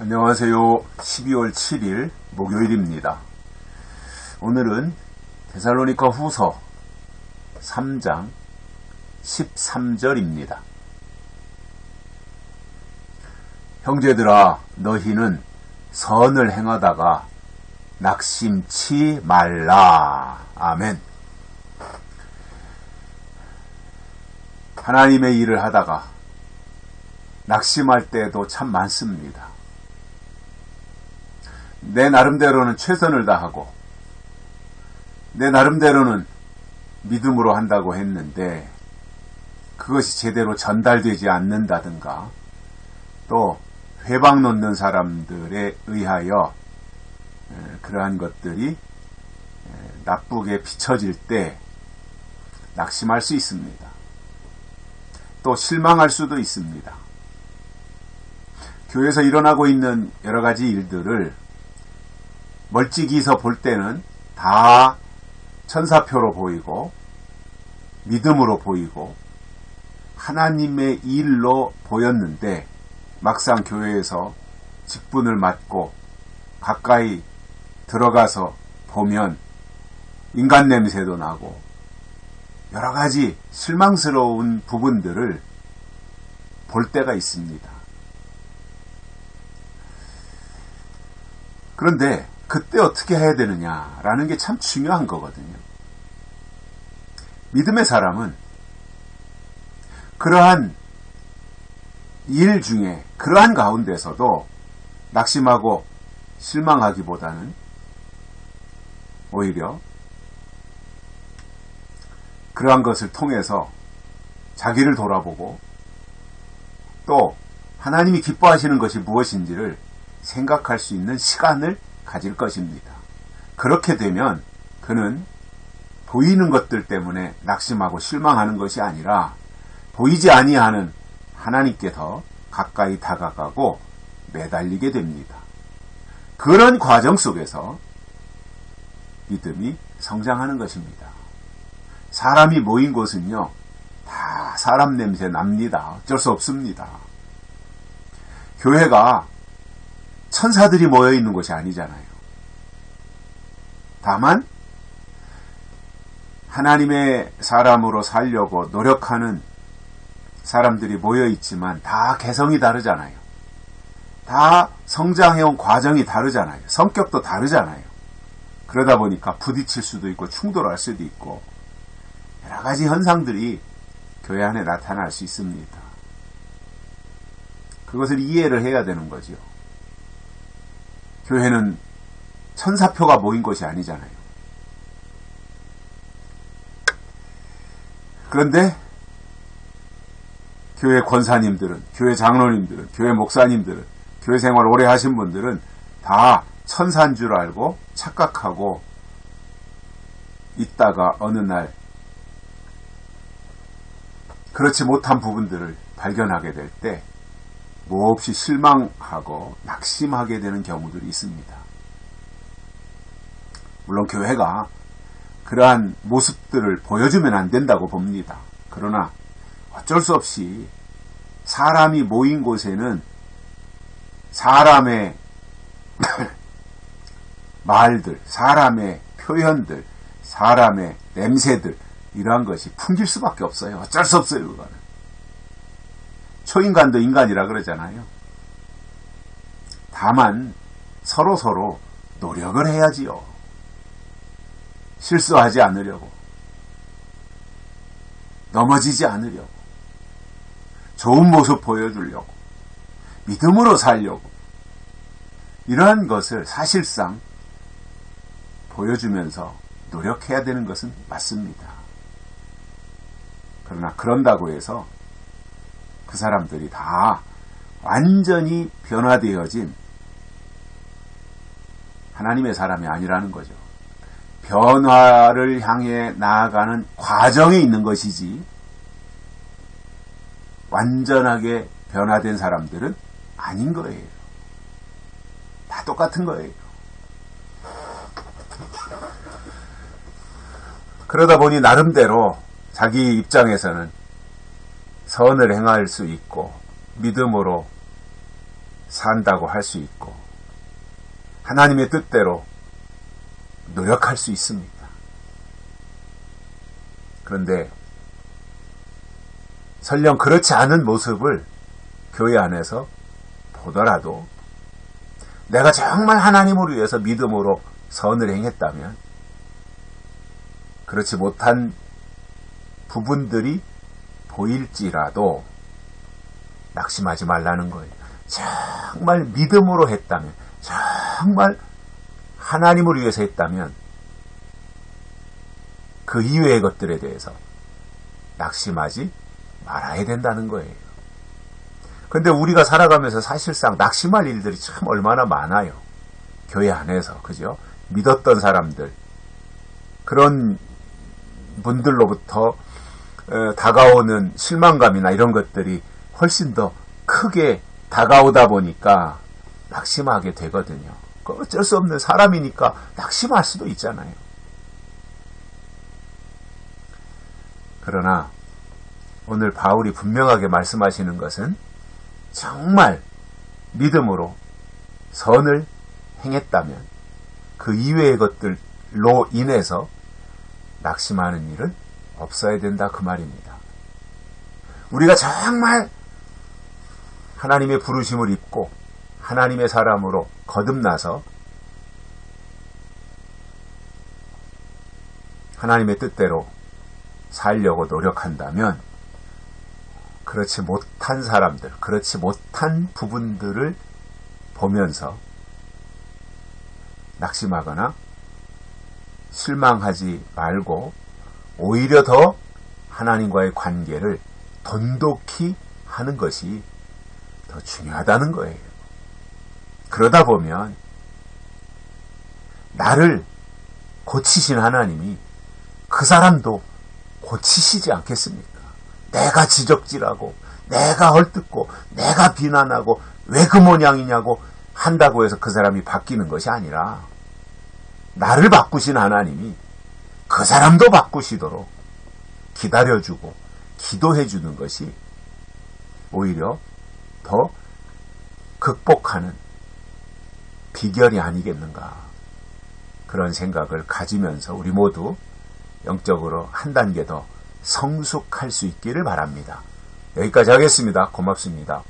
안녕하세요. 12월 7일 목요일입니다. 오늘은 데살로니가 후서 3장 13절입니다. 형제들아, 너희는 선을 행하다가 낙심치 말라. 아멘. 하나님의 일을 하다가 낙심할 때도 참 많습니다. 내 나름대로는 최선을 다하고 내 나름대로는 믿음으로 한다고 했는데 그것이 제대로 전달되지 않는다든가 또 회방 놓는 사람들에 의하여 그러한 것들이 나쁘게 비춰질 때 낙심할 수 있습니다. 또 실망할 수도 있습니다. 교회에서 일어나고 있는 여러 가지 일들을 멀찍이서 볼 때는 다 천사표로 보이고 믿음으로 보이고 하나님의 일로 보였는데 막상 교회에서 직분을 맡고 가까이 들어가서 보면 인간 냄새도 나고 여러 가지 실망스러운 부분들을 볼 때가 있습니다. 그런데 그때 어떻게 해야 되느냐라는 게 참 중요한 거거든요. 믿음의 사람은 그러한 일 중에 그러한 가운데서도 낙심하고 실망하기보다는 오히려 그러한 것을 통해서 자기를 돌아보고 또 하나님이 기뻐하시는 것이 무엇인지를 생각할 수 있는 시간을 가질 것입니다. 그렇게 되면 그는 보이는 것들 때문에 낙심하고 실망하는 것이 아니라 보이지 아니하는 하나님께 더 가까이 다가가고 매달리게 됩니다. 그런 과정 속에서 믿음이 성장하는 것입니다. 사람이 모인 곳은요, 다 사람 냄새 납니다. 어쩔 수 없습니다. 교회가 천사들이 모여 있는 곳이 아니잖아요. 다만 하나님의 사람으로 살려고 노력하는 사람들이 모여 있지만 다 개성이 다르잖아요. 다 성장해온 과정이 다르잖아요. 성격도 다르잖아요. 그러다 보니까 부딪힐 수도 있고 충돌할 수도 있고 여러 가지 현상들이 교회 안에 나타날 수 있습니다. 그것을 이해를 해야 되는 거죠. 교회는 천사표가 모인 것이 아니잖아요. 그런데 교회 권사님들은, 교회 장로님들은, 교회 목사님들은, 교회 생활 오래 하신 분들은 다 천사인 줄 알고 착각하고 있다가 어느 날 그렇지 못한 부분들을 발견하게 될 때 몹시 실망하고 낙심하게 되는 경우들이 있습니다. 물론 교회가 그러한 모습들을 보여주면 안 된다고 봅니다. 그러나 어쩔 수 없이 사람이 모인 곳에는 사람의 말들, 사람의 표현들, 사람의 냄새들 이러한 것이 풍길 수밖에 없어요. 어쩔 수 없어요. 그거는. 초인간도 인간이라 그러잖아요. 다만 서로 노력을 해야지요. 실수하지 않으려고, 넘어지지 않으려고, 좋은 모습 보여주려고, 믿음으로 살려고 이러한 것을 사실상 보여주면서 노력해야 되는 것은 맞습니다. 그러나 그런다고 해서 그 사람들이 다 완전히 변화되어진 하나님의 사람이 아니라는 거죠. 변화를 향해 나아가는 과정에 있는 것이지 완전하게 변화된 사람들은 아닌 거예요. 다 똑같은 거예요. 그러다 보니 나름대로 자기 입장에서는 선을 행할 수 있고 믿음으로 산다고 할 수 있고 하나님의 뜻대로 노력할 수 있습니다. 그런데 설령 그렇지 않은 모습을 교회 안에서 보더라도 내가 정말 하나님을 위해서 믿음으로 선을 행했다면 그렇지 못한 부분들이 보일지라도 낙심하지 말라는 거예요. 정말 믿음으로 했다면, 정말 하나님을 위해서 했다면 그 이외의 것들에 대해서 낙심하지 말아야 된다는 거예요. 근데 우리가 살아가면서 사실상 낙심할 일들이 참 얼마나 많아요. 교회 안에서, 그죠? 믿었던 사람들, 그런 분들로부터 다가오는 실망감이나 이런 것들이 훨씬 더 크게 다가오다 보니까 낙심하게 되거든요. 어쩔 수 없는 사람이니까 낙심할 수도 있잖아요. 그러나 오늘 바울이 분명하게 말씀하시는 것은 정말 믿음으로 선을 행했다면 그 이외의 것들로 인해서 낙심하는 일은 없어야 된다, 그 말입니다. 우리가 정말 하나님의 부르심을 입고 하나님의 사람으로 거듭나서 하나님의 뜻대로 살려고 노력한다면 그렇지 못한 사람들, 그렇지 못한 부분들을 보면서 낙심하거나 실망하지 말고 오히려 더 하나님과의 관계를 돈독히 하는 것이 더 중요하다는 거예요. 그러다 보면 나를 고치신 하나님이 그 사람도 고치시지 않겠습니까? 내가 지적질하고 내가 헐뜯고 내가 비난하고 왜 그 모양이냐고 한다고 해서 그 사람이 바뀌는 것이 아니라 나를 바꾸신 하나님이 그 사람도 바꾸시도록 기다려주고 기도해주는 것이 오히려 더 극복하는 비결이 아니겠는가, 그런 생각을 가지면서 우리 모두 영적으로 한 단계 더 성숙할 수 있기를 바랍니다. 여기까지 하겠습니다. 고맙습니다.